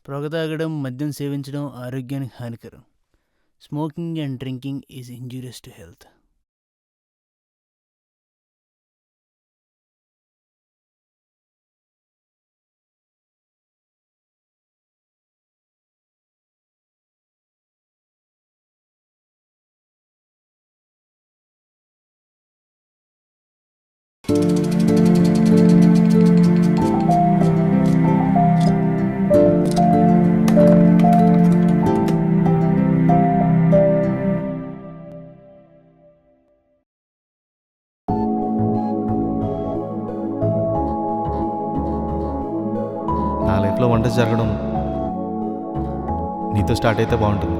పొగ తాగడం, మద్యం సేవించడం ఆరోగ్యానికి హానికరం. Smoking and drinking is injurious to health. నా లైఫ్లో వంటలు జరగడం నీతో స్టార్ట్ అయితే బాగుంటుంది.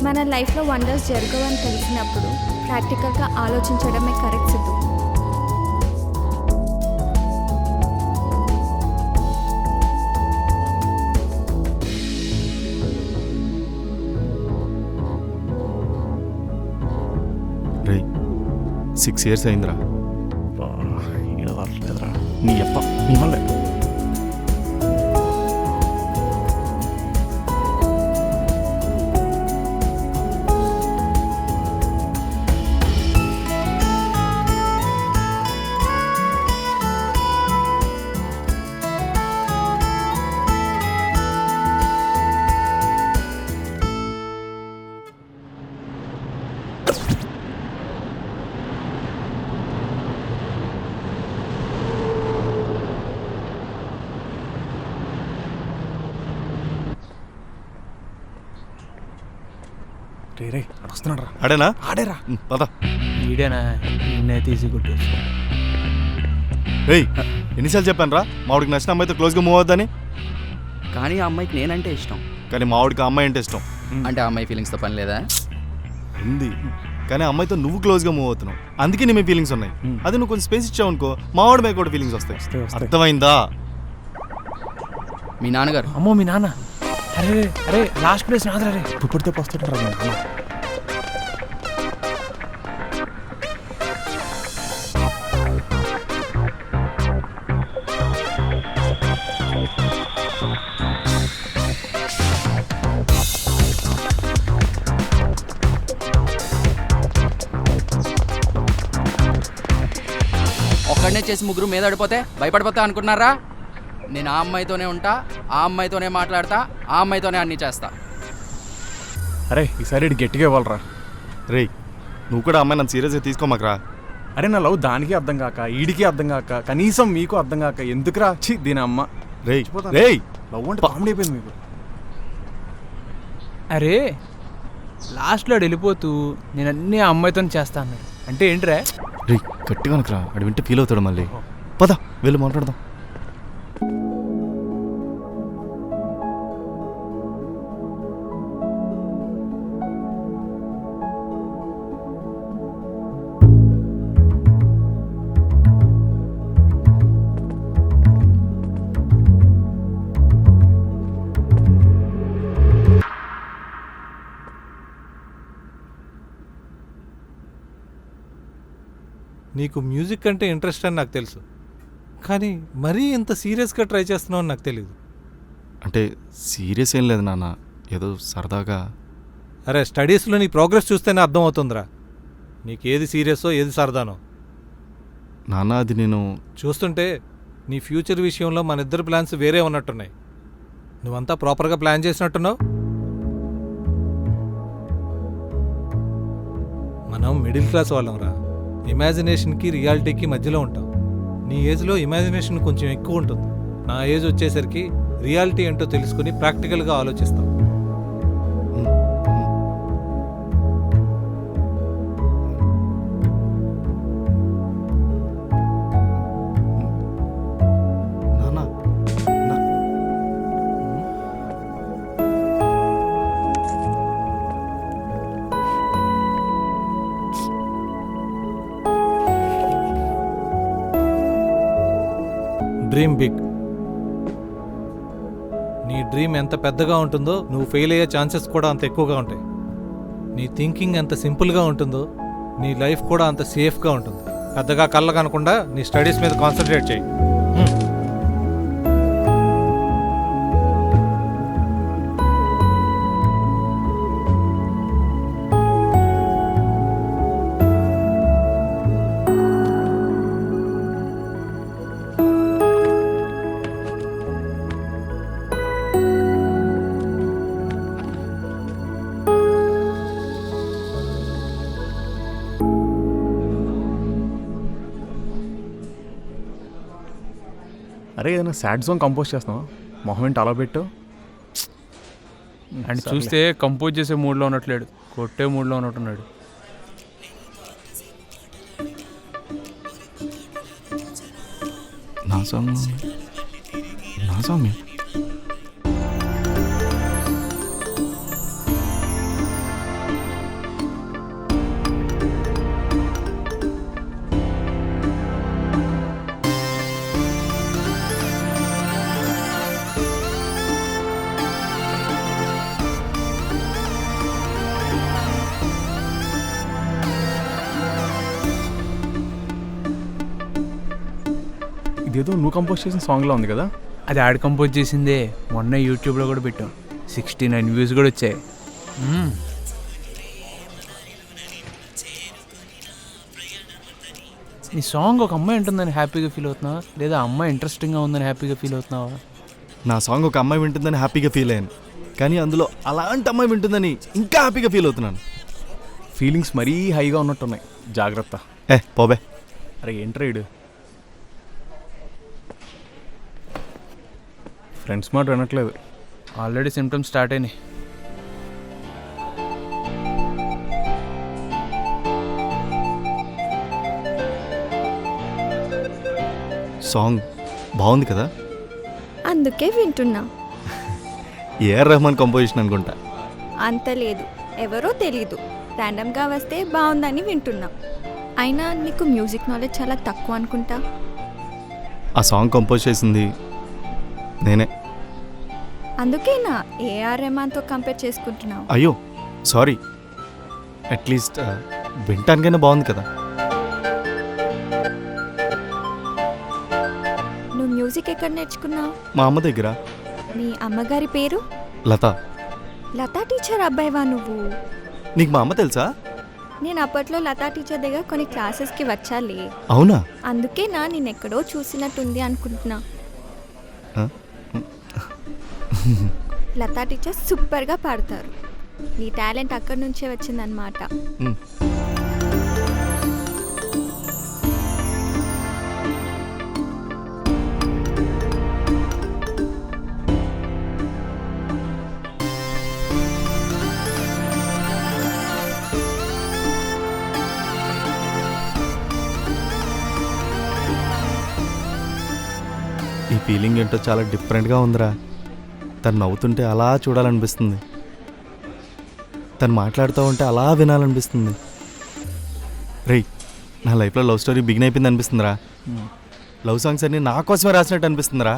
మన లైఫ్లో వండర్స్ జరగవని తెలిసినప్పుడు ప్రాక్టికల్గా ఆలోచించడమే కరెక్ట్ సిద్ధు. రే 6 years అయిందిరా. లేదురా నీ అప్ప నీ వల్లే. రే రే వస్తున్నాడు రా. ఆడేనా? ఆడేరా. పద. వీడేనా? నిన్నే తీసి కొట్టేసి. రేయ్ ఎన్నిసార్లు చెప్పాను రా మావాడికి నచ్చిన అమ్మాయితో క్లోజ్గా మూవ్ అవుద్దని. కానీ ఆ అమ్మాయికి నేనంటే ఇష్టం. కానీ మావాడికి ఆ అమ్మాయి అంటే ఇష్టం. అంటే ఆ అమ్మాయి ఫీలింగ్స్తో పని లేదా? ఉంది, కానీ ఆ అమ్మాయితో నువ్వు క్లోజ్గా మూవ్ అవుతున్నావు, అందుకే నీ మీ ఫీలింగ్స్ ఉన్నాయి. అది నువ్వు కొంచెం స్పేస్ ఇచ్చావు అనుకో మావాడి మీద కూడా ఫీలింగ్స్ వస్తాయి. అర్థమైందా? మీ నాన్నగారు. అమ్మో మీ నాన్న. అరే అరే లాస్ట్ ప్లేస్ నాదరా రే. ఇప్పుడు పడితే వస్తుంటారా నేను. ఒక్కడనే చేసి ముగ్గురు మీద పడిపోతే భయపడిపోతా అనుకున్నారా? నేను ఆ అమ్మాయితోనే ఉంటా, ఆ అమ్మాయితోనే మాట్లాడతా, ఆ అమ్మాయితోనే అన్నీ చేస్తా. అరే ఈసారి ఇటు గట్టిగా ఇవ్వాలరా. రేయ్ నువ్వు కూడా అమ్మాయి నన్ను సీరియస్గా తీసుకోమాకరా. అరే నా లవ్ దానికి అర్థం కాక ఈడికి అర్థం కాక కనీసం మీకు అర్థం కాక ఎందుకురా ఛీ దీని అమ్మ. రేయ్ రేయ్ లవ్ అంటే కామెడీ అయిపోయింది మీకు. అరే లాస్ట్లో వెళ్ళిపోతూ నేను అన్నీ ఆ అమ్మాయితో చేస్తా అన్నాడు అంటే ఏంట్రా? రేయ్ గట్టిగా అనుకురా, అడు వింటే ఫీల్ అవుతాడు మళ్ళీ. పద వెళ్ళి మాట్లాడదాం. నీకు మ్యూజిక్ అంటే ఇంట్రెస్ట్ అని నాకు తెలుసు, కానీ మరీ ఇంత సీరియస్గా ట్రై చేస్తున్నావు అని నాకు తెలియదు. అంటే సీరియస్ ఏం లేదు నాన్న, ఏదో సరదాగా. అరే స్టడీస్లో నీ ప్రోగ్రెస్ చూస్తేనే అర్థం అవుతుందిరా నీకు ఏది సీరియస్సో ఏది సరదానో. నాన్న అది నేను చూస్తుంటే నీ ఫ్యూచర్ విషయంలో మన ఇద్దరు ప్లాన్స్ వేరే ఉన్నట్టున్నాయి. నువ్వంతా ప్రాపర్గా ప్లాన్ చేసినట్టున్నావు. మనం మిడిల్ క్లాస్ వాళ్ళం రా, ఇమాజినేషన్కి రియాలిటీకి మధ్యలో ఉంటాం. నీ ఏజ్లో ఇమాజినేషన్ కొంచెం ఎక్కువ ఉంటుంది, నా ఏజ్ వచ్చేసరికి రియాలిటీ ఏంటో తెలుసుకుని ప్రాక్టికల్గా ఆలోచిస్తాం. Dream big. నీ డ్రీమ్ ఎంత పెద్దగా ఉంటుందో నువ్వు ఫెయిల్ అయ్యే ఛాన్సెస్ కూడా అంత ఎక్కువగా ఉంటాయి. నీ థింకింగ్ ఎంత సింపుల్గా ఉంటుందో నీ లైఫ్ కూడా అంత సేఫ్గా ఉంటుంది. పెద్దగా కళ్ళ కనకుండా నీ స్టడీస్ మీద కాన్సన్ట్రేట్ చేయి. అరే ఏదైనా సాడ్ సాంగ్ కంపోజ్ చేస్తావా? మొహం ఏంటి అలా పెట్టు? అండ్ చూస్తే కంపోజ్ చేసే మూడ్లో ఉన్నట్లేడు, కొట్టే మూడ్లో ఉన్నట్టున్నాడు. నా సాంగ్ ఇదేదో నువ్వు కంపోజ్ చేసిన సాంగ్లో ఉంది కదా? అది యాడ్ కంపోజ్ చేసిందే, మొన్న యూట్యూబ్లో కూడా పెట్టాం, 69 వ్యూస్ కూడా వచ్చాయి. నీ సాంగ్ ఒక అమ్మాయి ఉంటుందని హ్యాపీగా ఫీల్ అవుతున్నావా, లేదా అమ్మాయి ఇంట్రెస్టింగ్గా ఉందని హ్యాపీగా ఫీల్ అవుతున్నావా? నా సాంగ్ ఒక అమ్మాయి వింటుందని హ్యాపీగా ఫీల్ అయ్యాను, కానీ అందులో అలాంటి అమ్మాయి వింటుందని ఇంకా హ్యాపీగా ఫీల్ అవుతున్నాను. ఫీలింగ్స్ మరీ హైగా ఉన్నట్టున్నాయి, జాగ్రత్త. పోబే. అరే ఏంట్రా ఇడు, ఫ్రెండ్స్ మాట వినట్లేదు. ఆల్రెడీ సిమ్టమ్స్ స్టార్ట్ అయినాయి. సాంగ్ బాగుంది కదా? అందుకే వింటున్నా. ఏఆర్ రెహమాన్ కంపోజిషన్ అనుకుంటా. అంత లేదు, ఎవరో తెలీదు, ర్యాండమ్గా వస్తే బాగుందని వింటున్నా. అయినా నీకు మ్యూజిక్ నాలెడ్జ్ చాలా తక్కువ అనుకుంటా. ఆ సాంగ్ కంపోజ్ చేసింది నేనే. అందుకేనా ఏఆర్ రెహమాన్తో కంపేర్ చేసుకుంటున్నావు? అయ్యో సారీ, అట్లీస్ట్ వింటానికైనా బాగుంది కదా. నువ్వు మ్యూజిక్ ఎక్కడ నేర్చుకున్నావు? మా అమ్మ దగ్గర. మీ అమ్మగారి పేరు? లత. లతా టీచర్ అబ్బాయివా నువ్వు? నీకు మా అమ్మ తెలుసా? నేను అప్పట్లో లతా టీచర్ దగ్గర కొన్ని క్లాసెస్కి వచ్చాలే. అవునా? అందుకేనా నేను ఎక్కడో చూసినట్టుంది అనుకుంటున్నా. లతా టీచర్ సూపర్గా పాడతారు. నీ టాలెంట్ అక్కడి నుంచే వచ్చిందనమాట. ఈ ఫీలింగ్ ఏంటో చాలా డిఫరెంట్గా ఉందిరా. తను నవ్వుతుంటే అలా చూడాలనిపిస్తుంది, తను మాట్లాడుతూ ఉంటే అలా వినాలనిపిస్తుంది. రేయ్, నా లైఫ్లో లవ్ స్టోరీ బిగిన్ అయిపోయింది అనిపిస్తుందిరా. లవ్ సాంగ్స్ అన్ని నా కోసమే రాసినట్టు అనిపిస్తుందిరా.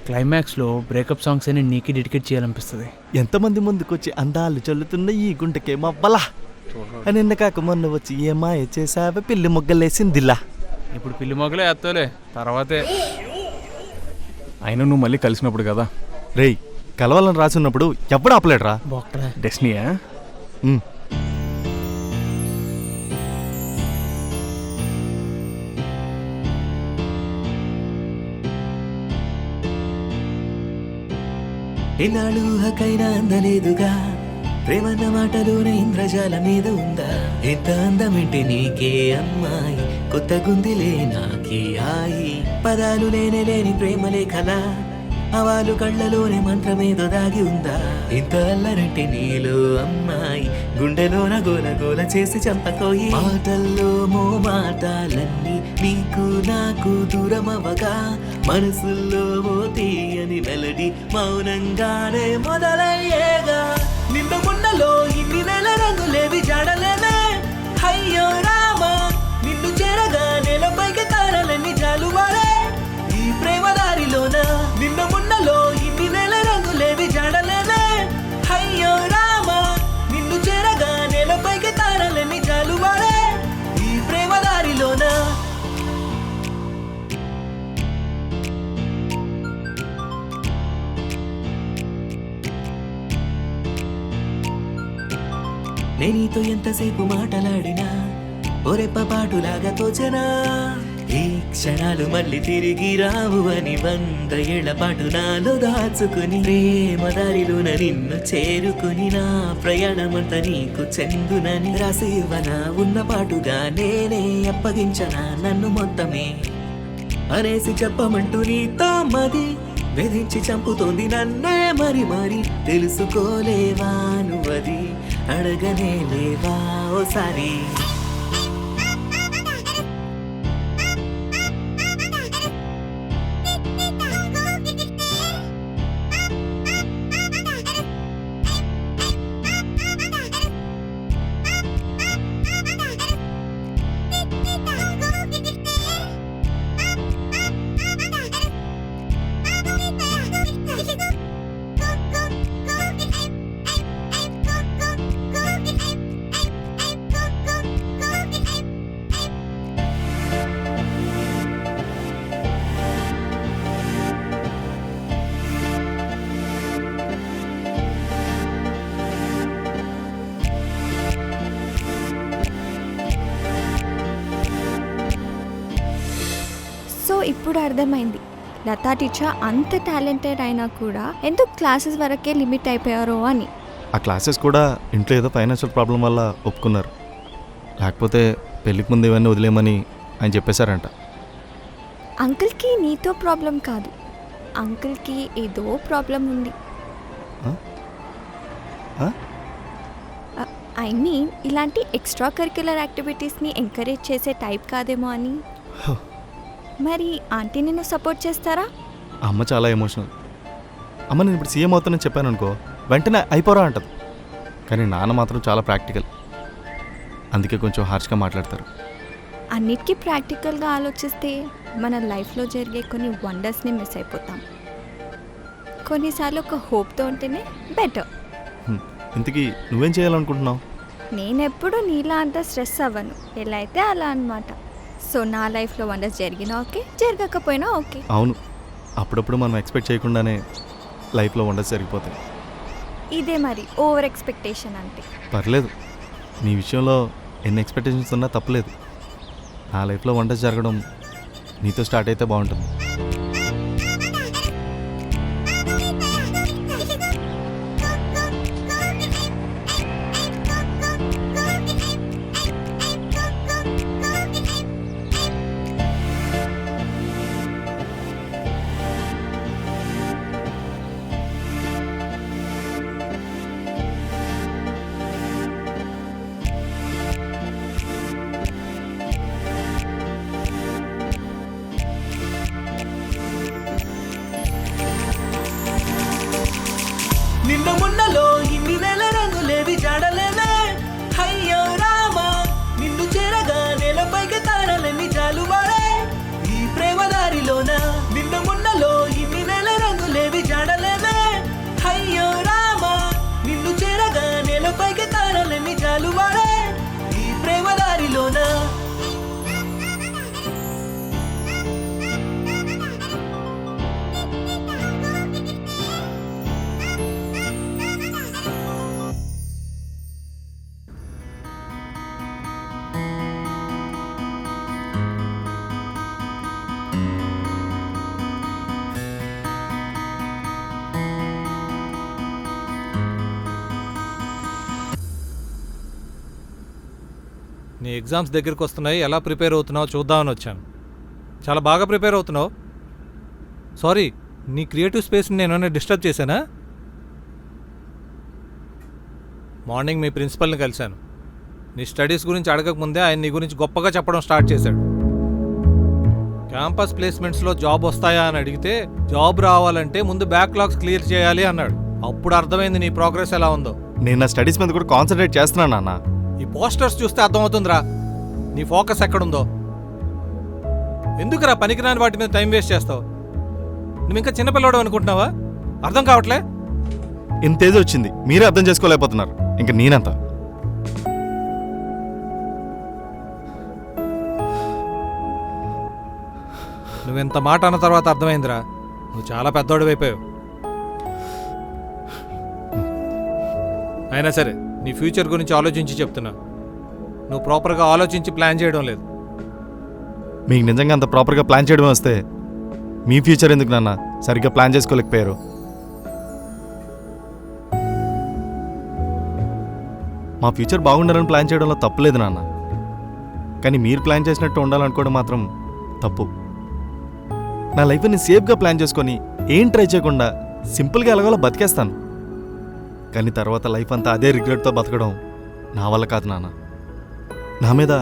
క్లైమాక్స్లో బ్రేకప్ సాంగ్స్ అని నీకు డెడికేట్ చేయాలనిపిస్తుంది. ఎంతమంది ముందుకొచ్చి అందాలు చల్లుతున్న ఈ గుంటకే మబ్బలా అని నిన్న కాక మొన్న వచ్చి ఏమాయ చేసావే పిల్లి మొగ్గలేసిందిలా. ఇప్పుడు పిల్లి మొగలే ఎత్తలే, తర్వాతే. అయినా నువ్వు మళ్ళీ కలిసినప్పుడు కదా. రేయ్, కలవాలని రాసి ఉన్నప్పుడు ఎప్పుడు ఆపలేడురా. డెస్టినీయా? ఎన్నాళ్ళు హకైనా అందలేదుగా, ప్రేమన్న మాటలోనే ఇంద్రజాల మీద ఉందా? ఎంత అందమింటి నీకే అమ్మాయి, కొత్త గుందిలే నాకే హాయి. పదాలు లేనే లేని ప్రేమ లేఖలా, అవాలు కళ్ళలోనే మంత్రమేదో దాగి ఉందా? ఇంత అల్లరంటే నీలో అమ్మాయి, గుండెలోన గోల గోల చేసి చంపకోయి. మాటల్లో మో మాటలన్నీ నీకు నాకు దూరమవగా, మనసుల్లో ఓ తీయని మెలడీ మౌనంగానే మొదలయ్యేగా. నిన్న మున్నలో ఇన్ని నెల రంగులేవి జాడలేనే, అయ్యో రామా నిన్ను చేరగా నేలపైకి తారలన్నీ జాలువారే ఈ ప్రేమ దారిలోన. నిన్న మున్నలో ఇన్ని నెల రంగులేవి జాడలేనే, అయ్యో రామా నిన్ను చేరగా నేనీతో ఎంతసేపు మాటలాడినా ఒరెప్పపాటులాగా తోచనా ఈ క్షణాలు మళ్ళీ తిరిగి రావు అని 100 ఏళ్ల పాటు నాలో దాచుకుని ప్రేమ దారిలోన నిన్ను చేరుకుని నా ప్రయాణమంతా నీకు చెందునని రాసి ఇవ్వనా ఉన్న పాటుగా నేనే అప్పగించనా నన్ను మొత్తమే అనేసి చెప్పమంటూ నీతో మది వెదించి చంపుతోంది నన్నే మరి మరి తెలుసుకోలేవా నువ్వది అడగనే లేవా ఓసారి సో ఇప్పుడు అర్థమైంది లతా టీచర్ అంత టాలెంటెడ్ అయినా కూడా ఎందుకు క్లాసెస్ వరకే లిమిట్ అయిపోయారో అని. ఆ క్లాసెస్ కూడా ఇంట్లో ఏదో ఫైనాన్షియల్ ప్రాబ్లం వల్ల ఒప్పుకున్నారు. లేకపోతే పెళ్ళికి ముందు ఇవన్నీ వదిలేమని ఆయన చెప్పేశారంట. అంకుల్కి నీతో ప్రాబ్లం కాదు, అంకుల్కి ఏదో ప్రాబ్లం ఉంది. ఐ మీన్ ఇలాంటి ఎక్స్ట్రా కరిక్యులర్ యాక్టివిటీస్ని ఎంకరేజ్ చేసే టైప్ కాదేమో అని. మరి ఆంటీ నిన్ను సపోర్ట్ చేస్తారా? అమ్మ చాలా ఎమోషనల్. అమ్మ నేను ఇప్పుడు సీఎం అవుతానని చెప్పాను అనుకో వెంటనే అయిపోరా అంటది. కానీ నాన్న మాత్రం చాలా ప్రాక్టికల్, అందుకే కొంచెం హార్ష్గా మాట్లాడతారు. అన్నిటికీ ప్రాక్టికల్గా ఆలోచిస్తే మన లైఫ్లో జరిగే కొన్ని వండర్స్ని మిస్ అయిపోతాం. కొన్నిసార్లు ఒక హోప్తో ఉంటేనే బెటర్. ఇంతకీ నువ్వేం చేయాలనుకుంటున్నావు? నేనెప్పుడు నీలా అంత స్ట్రెస్ అవ్వను, ఎలా అయితే అలా అన్నమాట. సో నా లైఫ్లో వండర్స్ జరిగినా ఓకే, జరగకపోయినా ఓకే. అవును, అప్పుడప్పుడు మనం ఎక్స్పెక్ట్ చేయకుండానే లైఫ్లో వండర్స్ జరిగిపోతాయి. ఇదే మరి ఓవర్ ఎక్స్పెక్టేషన్ అంటే. పర్లేదు, నీ విషయంలో ఎన్ని ఎక్స్పెక్టేషన్స్ ఉన్నా తప్పలేదు. నా లైఫ్లో వండర్స్ జరగడం నీతో స్టార్ట్ అయితే బాగుంటుంది. నిన్న మున్నలో ఇన్ని నెల రంగులేవి జాడలేవే అయ్యో రామా నిన్ను చేరగా నేలపైకి తారలన్నీ జాలువారే ఈ ప్రేమ దారిలోన నిన్న మున్నలో ఇన్ని నెల రంగులేవి జాడలేవే అయ్యో రామా నిన్ను చేరగా నేలపైకి తారలన్నీ జాలువారే ఈ ప్రేమ దారిలోన నీ ఎగ్జామ్స్ దగ్గరికి వస్తున్నాయి, ఎలా ప్రిపేర్ అవుతున్నావు చూద్దామని వచ్చాను. చాలా బాగా ప్రిపేర్ అవుతున్నావు. సారీ, నీ క్రియేటివ్ స్పేస్ని నేను ఏమైనా డిస్టర్బ్ చేశానా? మార్నింగ్ మీ ప్రిన్సిపల్ని కలిశాను. నీ స్టడీస్ గురించి అడగకముందే ఆయన నీ గురించి గొప్పగా చెప్పడం స్టార్ట్ చేశాడు. క్యాంపస్ ప్లేస్మెంట్స్లో జాబ్ వస్తాయా అని అడిగితే జాబ్ రావాలంటే ముందు బ్యాక్లాగ్స్ క్లియర్ చేయాలి అన్నాడు. అప్పుడు అర్థమైంది నీ ప్రోగ్రెస్ ఎలా ఉందో. నేను నా స్టడీస్ మీద కూడా కాన్సన్ట్రేట్ చేస్తున్నాను నాన్న. ఈ పోస్టర్స్ చూస్తే అర్థమవుతుందిరా నీ ఫోకస్ ఎక్కడుందో. ఎందుకురా పనికిరాని వాటి మీద టైం వేస్ట్ చేస్తావు? నువ్వు ఇంకా చిన్నపిల్లడు అనుకుంటున్నావా? అర్థం కావట్లే. ఇంతేదో వచ్చింది, మీరే అర్థం చేసుకోలేకపోతున్నారు, ఇంకా నేనంతా. నువ్వెంత మాట అన్న తర్వాత అర్థమైందిరా, నువ్వు చాలా పెద్దోడివైపోయావు. అయినా సరే నీ ఫ్యూచర్ గురించి ఆలోచించి చెప్తున్నా. నువ్వు ప్రాపర్గా ఆలోచించి ప్లాన్ చేయడం లేదు. మీకు నిజంగా అంత ప్రాపర్గా ప్లాన్ చేయడం వస్తే మీ ఫ్యూచర్ ఎందుకు నాన్న సరిగ్గా ప్లాన్ చేసుకోలేకపోయారు? మా ఫ్యూచర్ బాగుండాలని ప్లాన్ చేయడంలో తప్పులేదు నాన్న, కానీ మీరు ప్లాన్ చేసినట్టు ఉండాలనుకోవడం మాత్రం తప్పు. నా లైఫ్ నేను సేఫ్గా ప్లాన్ చేసుకొని ఏం ట్రై చేయకుండా సింపుల్గా ఎలాగోలా బతికేస్తాను, కానీ తర్వాత లైఫ్ అంతా అదే రిగ్రెట్తో బతకడం నా వల్ల కాదు నాన్న. నా మీద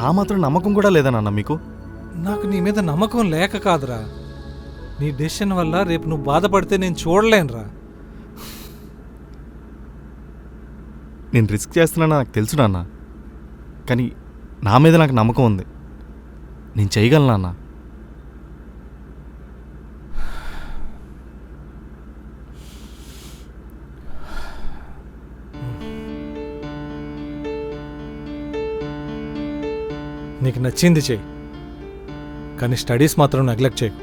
ఆ మాత్రం నమ్మకం కూడా లేదా నాన్న మీకు? నాకు నీ మీద నమ్మకం లేక కాదురా, నీ డెసిషన్ వల్ల రేపు నువ్వు బాధపడితే నేను చూడలేనురా. నేను రిస్క్ చేస్తున్నాను నాకు తెలుసు నాన్న, కానీ నా మీద నాకు నమ్మకం ఉంది. నేను చేయగలను నాన్న. నీకు నచ్చింది చెయ్యి, కానీ స్టడీస్ మాత్రం నెగ్లెక్ట్ చేయకు.